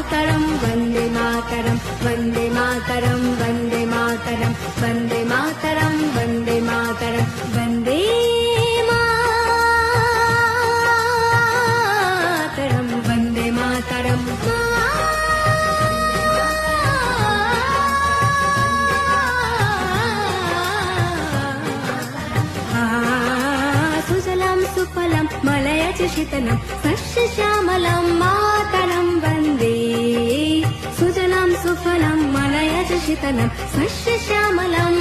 मातरम वंदे मातरम वंदे मातरम वंदे मातरम वंदे मातरम वंदे मातरम वंदे मातरम वंदे मातरम सुजलां सुफलं मलयज शीतलं सस्यश्यामलं मातरं वन्दे सुजलां सुफलं मलयज शीतलं सस्यश्यामलं